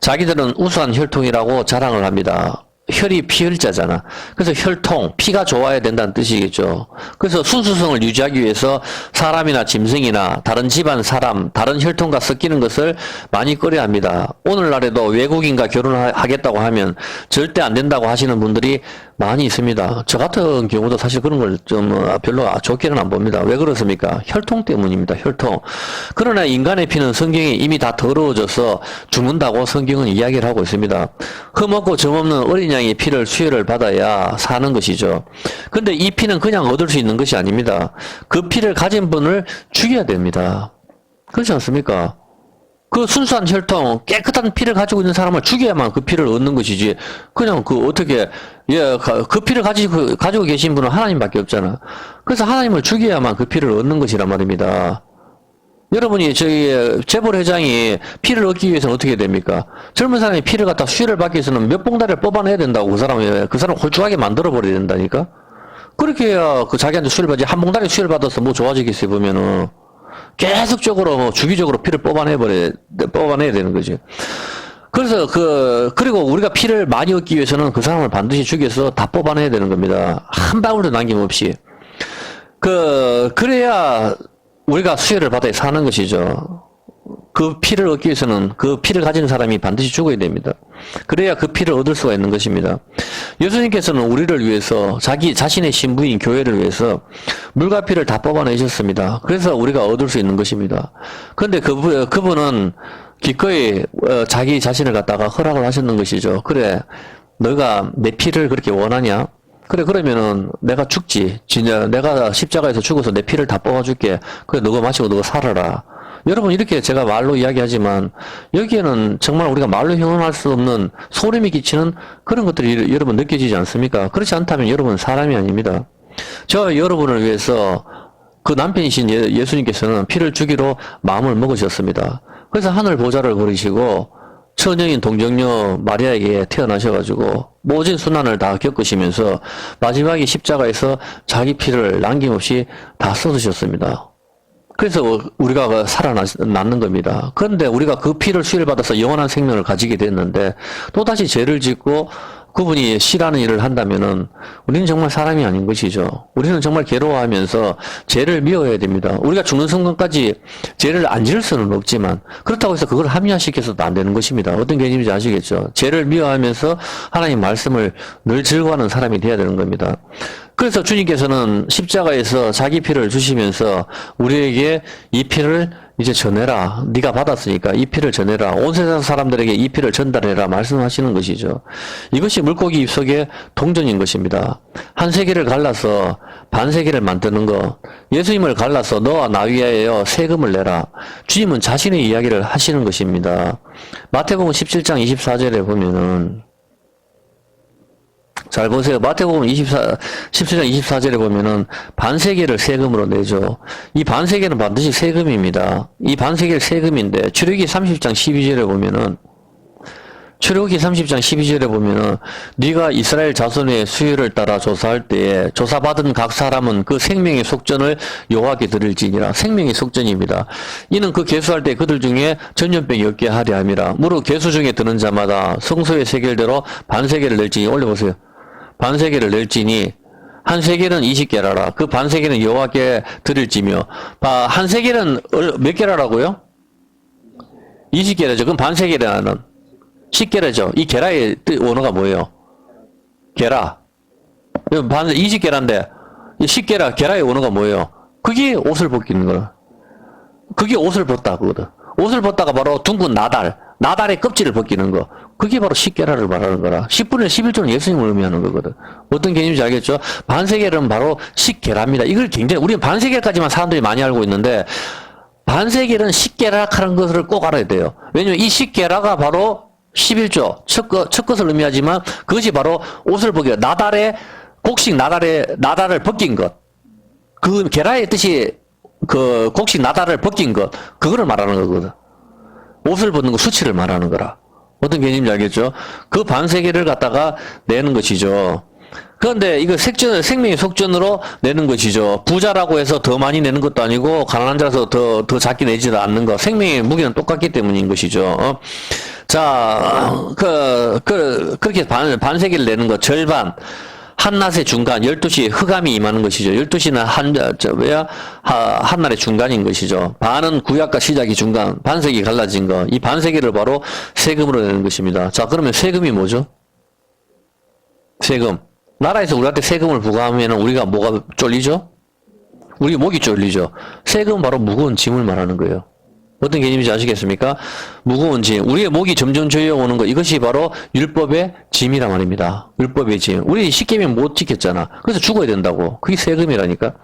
자기들은 우수한 혈통이라고 자랑을 합니다. 혈이 피혈자잖아. 그래서 혈통, 피가 좋아야 된다는 뜻이겠죠. 그래서 순수성을 유지하기 위해서 사람이나 짐승이나 다른 집안 사람, 다른 혈통과 섞이는 것을 많이 꺼려 합니다. 오늘날에도 외국인과 결혼하겠다고 하면 절대 안 된다고 하시는 분들이 많이 있습니다. 저 같은 경우도 사실 그런 걸 좀 별로 좋게는 안 봅니다. 왜 그렇습니까? 혈통 때문입니다. 혈통. 그러나 인간의 피는 성경에 이미 다 더러워져서 죽는다고 성경은 이야기를 하고 있습니다. 흠없고 점없는 어린 양의 피를 수혈을 받아야 사는 것이죠. 근데 이 피는 그냥 얻을 수 있는 것이 아닙니다. 그 피를 가진 분을 죽여야 됩니다. 그렇지 않습니까? 그 순수한 혈통, 깨끗한 피를 가지고 있는 사람을 죽여야만 그 피를 얻는 것이지. 그냥 그 피를 가지고 계신 분은 하나님밖에 없잖아. 그래서 하나님을 죽여야만 그 피를 얻는 것이란 말입니다. 여러분이 저희 재벌 회장이 피를 얻기 위해서는 어떻게 됩니까? 젊은 사람이 피를 갖다 수혈을 받기 위해서는 몇 봉다리를 뽑아내야 된다고 그 사람 홀쭉하게 만들어 버려야 된다니까? 그렇게 해야 그 자기한테 수혈 받지 한 봉다리 수혈 받아서 뭐 좋아지겠어요 보면은 계속적으로 뭐 주기적으로 피를 뽑아내야 되는 거지. 그래서 그리고 우리가 피를 많이 얻기 위해서는 그 사람을 반드시 죽여서 다 뽑아내야 되는 겁니다. 한 방울도 남김없이. 그래야 우리가 수혈을 받아야 사는 것이죠. 그 피를 얻기 위해서는 그 피를 가진 사람이 반드시 죽어야 됩니다. 그래야 그 피를 얻을 수가 있는 것입니다. 예수님께서는 우리를 위해서 자신의 신부인 교회를 위해서 물과 피를 다 뽑아내셨습니다. 그래서 우리가 얻을 수 있는 것입니다. 그런데 그분은 기꺼이 자기 자신을 갖다가 허락을 하셨는 것이죠. 그래, 너가 내 피를 그렇게 원하냐? 그래, 그러면은 내가 죽지. 진짜 내가 십자가에서 죽어서 내 피를 다 뽑아줄게. 그래, 너가 마시고 너가 살아라. 여러분, 이렇게 제가 말로 이야기하지만 여기에는 정말 우리가 말로 형용할 수 없는 소름이 끼치는 그런 것들이 여러분 느껴지지 않습니까? 그렇지 않다면 여러분은 사람이 아닙니다. 저 여러분을 위해서 그 남편이신 예수님께서는 피를 주기로 마음을 먹으셨습니다. 그래서 하늘 보좌를 버리시고 처녀인 동정녀 마리아에게 태어나셔가지고 모진 순환을 다 겪으시면서 마지막에 십자가에서 자기 피를 남김없이 다 쏟으셨습니다. 그래서 우리가 살아났는 겁니다. 그런데 우리가 그 피를 수혈받아서 영원한 생명을 가지게 됐는데 또다시 죄를 짓고 그분이 싫어하는 일을 한다면은 우리는 정말 사람이 아닌 것이죠. 우리는 정말 괴로워하면서 죄를 미워해야 됩니다. 우리가 죽는 순간까지 죄를 안 지을 수는 없지만 그렇다고 해서 그걸 합리화시켜서도 안 되는 것입니다. 어떤 개념인지 아시겠죠? 죄를 미워하면서 하나님 말씀을 늘 즐거워하는 사람이 되어야 되는 겁니다. 그래서 주님께서는 십자가에서 자기 피를 주시면서 우리에게 이 피를 이제 전해라. 네가 받았으니까 이 피를 전해라. 온 세상 사람들에게 이 피를 전달해라 말씀하시는 것이죠. 이것이 물고기 입속의 동전인 것입니다. 한 세계를 갈라서 반세계를 만드는 것. 예수님을 갈라서 너와 나 위하여 세금을 내라. 주님은 자신의 이야기를 하시는 것입니다. 마태복음 17장 24절에 보면은 잘 보세요. 마태복음 17장 24절에 보면은 반세계를 세금으로 내죠. 이 반세계는 반드시 세금입니다. 이 반세계는 세금인데 출애굽기 30장 12절에 보면은 네가 이스라엘 자손의 수요를 따라 조사할 때에 조사받은 각 사람은 그 생명의 속전을 여호와께 드릴지니라. 생명의 속전입니다. 이는 그 계수할 때 그들 중에 전염병이 없게 하려 함이라. 무릇 계수 중에 드는 자마다 성소의 세겔대로 반세계를 낼지니 올려보세요. 반세계를 낼지니 한 세겔은 20게라라. 그 반세계는 여호와께 드릴지며 한 세겔은 몇 게라라고요? 20게라죠. 그럼 반세계라는 10게라죠. 이 게라의 원어가 뭐예요? 게라. 20게라인데 10게라 게라의 원어가 뭐예요? 그게 옷을 벗기는 거야. 그게 옷을 벗다 그거든. 옷을 벗다가 바로 둥근 나달의 껍질을 벗기는 거. 그게 바로 10게라를 말하는 거라. 10분의 11조는 예수님을 의미하는 거거든. 어떤 개념인지 알겠죠? 반세겔은 바로 10게라입니다. 이걸 굉장히, 우리는 반세겔까지만 사람들이 많이 알고 있는데, 반세겔은 10게라 하는 것을 꼭 알아야 돼요. 왜냐면 이 10게라가 바로 11조, 첫 것을 의미하지만, 그것이 바로 옷을 벗겨. 곡식 나달을 벗긴 것. 그 게라의 뜻이, 곡식 나달을 벗긴 것. 그거를 말하는 거거든. 옷을 벗는 거, 수치를 말하는 거라. 어떤 개념인지 알겠죠? 그 반세계를 갖다가 내는 것이죠. 그런데 이거 생명의 속전으로 내는 것이죠. 부자라고 해서 더 많이 내는 것도 아니고, 가난한 자라서 더 작게 내지도 않는 것. 생명의 무게는 똑같기 때문인 것이죠. 자, 그렇게 반세계를 내는 것, 절반. 한낮의 중간, 12시 흑암이 임하는 것이죠. 12시는 한날의 중간인 것이죠. 반은 구약과 시작이 중간, 반세기 갈라진 거. 이 반세기를 바로 세금으로 내는 것입니다. 자, 그러면 세금이 뭐죠? 세금. 나라에서 우리한테 세금을 부과하면 우리가 뭐가 쫄리죠? 우리 목이 쫄리죠. 세금은 바로 무거운 짐을 말하는 거예요. 어떤 개념인지 아시겠습니까? 무거운 짐. 우리의 목이 점점 조여오는 것. 이것이 바로 율법의 짐이란 말입니다. 율법의 짐. 우리 십계명 못 지켰잖아. 그래서 죽어야 된다고. 그게 세금이라니까.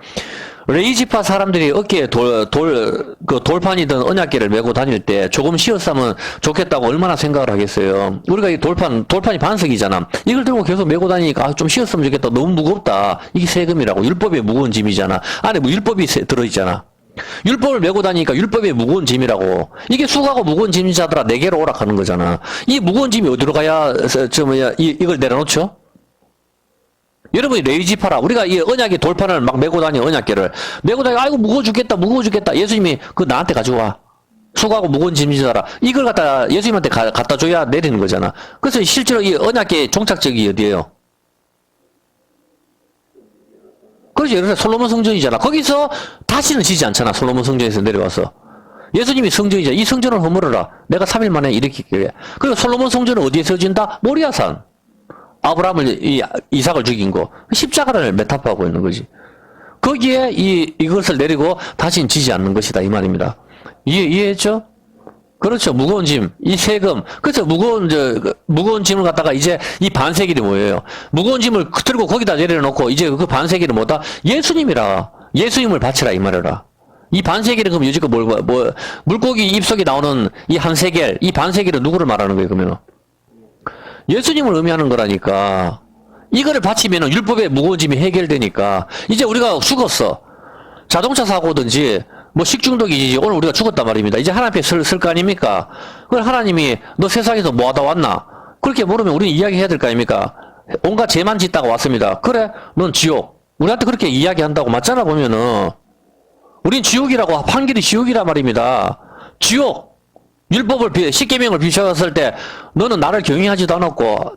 레이지파 사람들이 어깨에 돌판이든 언약계를 메고 다닐 때 조금 쉬었으면 좋겠다고 얼마나 생각을 하겠어요. 우리가 이 돌판이 반석이잖아. 이걸 들고 계속 메고 다니니까 좀 쉬었으면 좋겠다. 너무 무겁다. 이게 세금이라고. 율법의 무거운 짐이잖아. 안에 뭐 율법이 들어있잖아. 율법을 메고 다니니까 율법의 무거운 짐이라고. 이게 수고하고 무거운 짐자들아 내게로 오락하는 거잖아. 이 무거운 짐이 어디로 가야 이걸 내려놓죠? 여러분이 레위지파라. 우리가 이 언약의 돌판을 막 메고 다니, 언약계를 메고 다니. 아이고 무거워 죽겠다, 무거워 죽겠다. 예수님이 그 나한테 가지고 와. 수고하고 무거운 짐이잖아. 이걸 갖다 예수님한테 갖다 줘야 내리는 거잖아. 그래서 실제로 이 언약계의 종착적이 어디예요? 그렇지. 그래서 솔로몬 성전이잖아. 거기서 다시는 지지 않잖아. 솔로몬 성전에서 내려와서. 예수님이 성전이잖아. 이 성전을 허물어라. 내가 3일 만에 일으킬게. 그리고 솔로몬 성전은 어디에 세워진다? 모리아산. 아브라함을, 이삭을 죽인 거. 십자가를 메타포하고 있는 거지. 거기에 이것을 내리고 다시는 지지 않는 것이다. 이 말입니다. 이해했죠? 그렇죠. 무거운 짐, 이 세금. 그래서 무거운 짐을 갖다가 이제 이 반세기를 뭐예요? 무거운 짐을 들고 거기다 내려놓고 이제 그 반세기를 뭐다? 예수님이라. 예수님을 바치라 이 말이라. 이 반세기는 그럼 요즘 물고기 입속에 나오는 이 한 세겔, 이 반세기는 누구를 말하는 거예요, 그러면? 예수님을 의미하는 거라니까. 이거를 바치면은 율법의 무거운 짐이 해결되니까. 이제 우리가 죽었어. 자동차 사고든지, 뭐 식중독이지 오늘 우리가 죽었단 말입니다. 이제 하나님 앞에 쓸 거 아닙니까? 그걸 하나님이 너 세상에서 뭐 하다 왔나? 그렇게 물으면 우리는 이야기해야 될 거 아닙니까? 온갖 죄만 짓다가 왔습니다. 그래? 넌 지옥. 우리한테 그렇게 이야기한다고 맞잖아 보면은. 우린 지옥이라고, 판결이 지옥이란 말입니다. 지옥. 율법을 십계명을 비춰갔을 때 너는 나를 경외하지도 않았고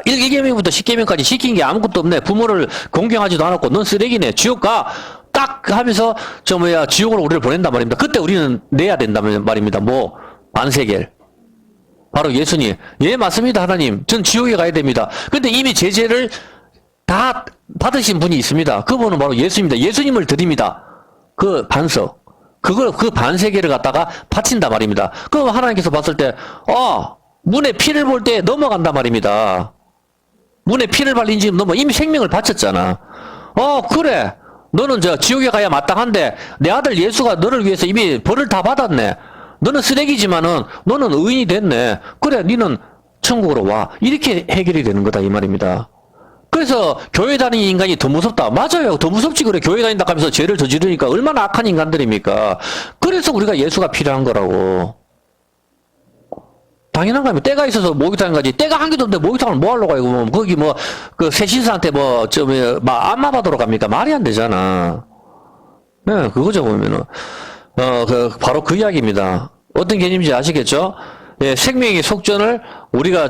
1계명부터 10계명까지 시킨 게 아무것도 없네. 부모를 공경하지도 않았고 넌 쓰레기네. 지옥 가. 딱 하면서 지옥으로 우리를 보낸단 말입니다. 그때 우리는 내야 된단 말입니다. 뭐 반세겔. 바로 예수님. 예, 맞습니다. 하나님. 전 지옥에 가야 됩니다. 근데 이미 제재를 다 받으신 분이 있습니다. 그분은 바로 예수입니다. 예수님을 드립니다. 그 반석. 그 반세계를 갖다가 바친다 말입니다. 그럼 하나님께서 봤을 때, 문에 피를 볼 때 넘어간단 말입니다. 문에 피를 발린 지 이미 생명을 바쳤잖아. 그래. 너는 지옥에 가야 마땅한데, 내 아들 예수가 너를 위해서 이미 벌을 다 받았네. 너는 쓰레기지만은, 너는 의인이 됐네. 그래, 니는 천국으로 와. 이렇게 해결이 되는 거다, 이 말입니다. 그래서 교회 다니는 인간이 더 무섭다. 맞아요. 더 무섭지. 그래. 교회 다닌다 하면서 죄를 저지르니까 얼마나 악한 인간들입니까? 그래서 우리가 예수가 필요한 거라고. 당연한 거 아니에요. 때가 있어서 목욕탕 가지. 때가 한 개도 없는데 목욕탕을 뭐 하려고 가요? 거기 그 새신사한테 안마 받으러 갑니까? 말이 안 되잖아. 네, 그거죠, 보면은. 바로 그 이야기입니다. 어떤 개념인지 아시겠죠? 예, 생명의 속전을 우리가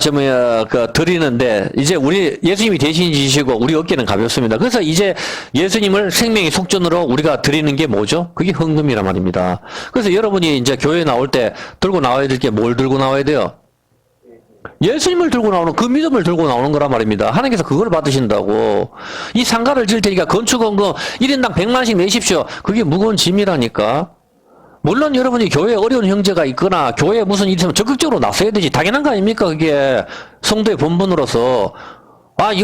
드리는데, 이제 예수님이 대신 지시고, 우리 어깨는 가볍습니다. 그래서 이제 예수님을 생명의 속전으로 우리가 드리는 게 뭐죠? 그게 헌금이란 말입니다. 그래서 여러분이 이제 교회 나올 때 들고 나와야 될 게 뭘 들고 나와야 돼요? 예수님을 들고 나오는, 그 믿음을 들고 나오는 거란 말입니다. 하나님께서 그걸 받으신다고. 이 상가를 지을 테니까 건축헌금 1인당 100만씩 내십시오. 그게 무거운 짐이라니까. 물론 여러분이 교회에 어려운 형제가 있거나 교회에 무슨 일이 있으면 적극적으로 나서야 되지. 당연한 거 아닙니까? 그게 성도의 본분으로서.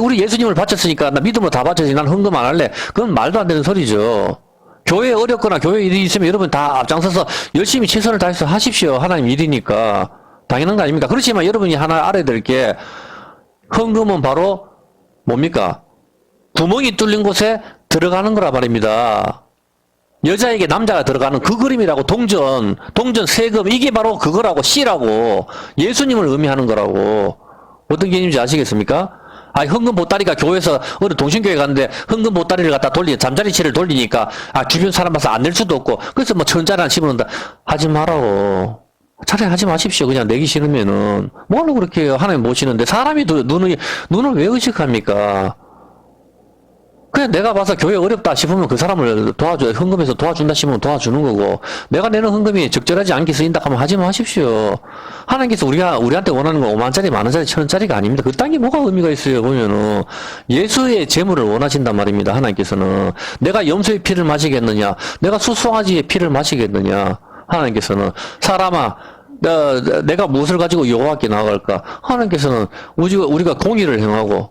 우리 예수님을 바쳤으니까 나 믿음으로 다 바쳤지. 난 헌금 안 할래. 그건 말도 안 되는 소리죠. 교회에 어렵거나 교회에 일이 있으면 여러분 다 앞장서서 열심히 최선을 다해서 하십시오. 하나님 일이니까. 당연한 거 아닙니까? 그렇지만 여러분이 하나 알아야 될 게, 헌금은 바로 뭡니까? 구멍이 뚫린 곳에 들어가는 거라 말입니다. 여자에게 남자가 들어가는 그 그림이라고. 동전 세금, 이게 바로 그거라고. 씨라고. 예수님을 의미하는 거라고. 어떤 개념인지 아시겠습니까? 헌금 보따리가 교회에서 어느 동신교회 갔는데 헌금 보따리를 갖다 잠자리채를 돌리니까 주변 사람 봐서 안 낼 수도 없고, 그래서 천짜리 안 집어넣는다. 하지 말라고. 차라리 하지 마십시오. 그냥 내기 싫으면은. 뭐하러 그렇게 하나님 모시는데, 사람이 눈을 왜 의식합니까? 그냥 내가 봐서 교회 어렵다 싶으면 그 사람을 헌금해서 도와준다 싶으면 도와주는 거고, 내가 내는 헌금이 적절하지 않게 쓰인다 하면 하지 마십시오. 하나님께서 우리한테 원하는 건 5만짜리, 만원짜리, 천원짜리가 아닙니다. 그딴 게 뭐가 의미가 있어요, 보면은. 예수의 재물을 원하신단 말입니다, 하나님께서는. 내가 염소의 피를 마시겠느냐? 내가 수송아지의 피를 마시겠느냐? 하나님께서는. 사람아, 내가 무엇을 가지고 여호와께 나아갈까? 하나님께서는 우리가 공의를 행하고,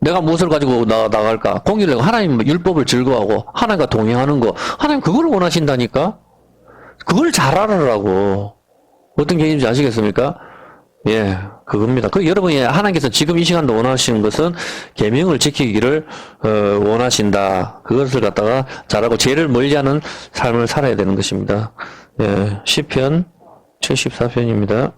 내가 무엇을 가지고 나갈까? 공의를 하고, 하나님 율법을 즐거워하고, 하나님과 동행하는 거. 하나님 그걸 원하신다니까? 그걸 잘 알아라고. 어떤 개념인지 아시겠습니까? 예, 그겁니다. 그 여러분이 하나님께서 지금 이 시간도 원하시는 것은 계명을 지키기를 원하신다. 그것을 갖다가 잘하고 죄를 멀리하는 삶을 살아야 되는 것입니다. 예, 시편 74편입니다.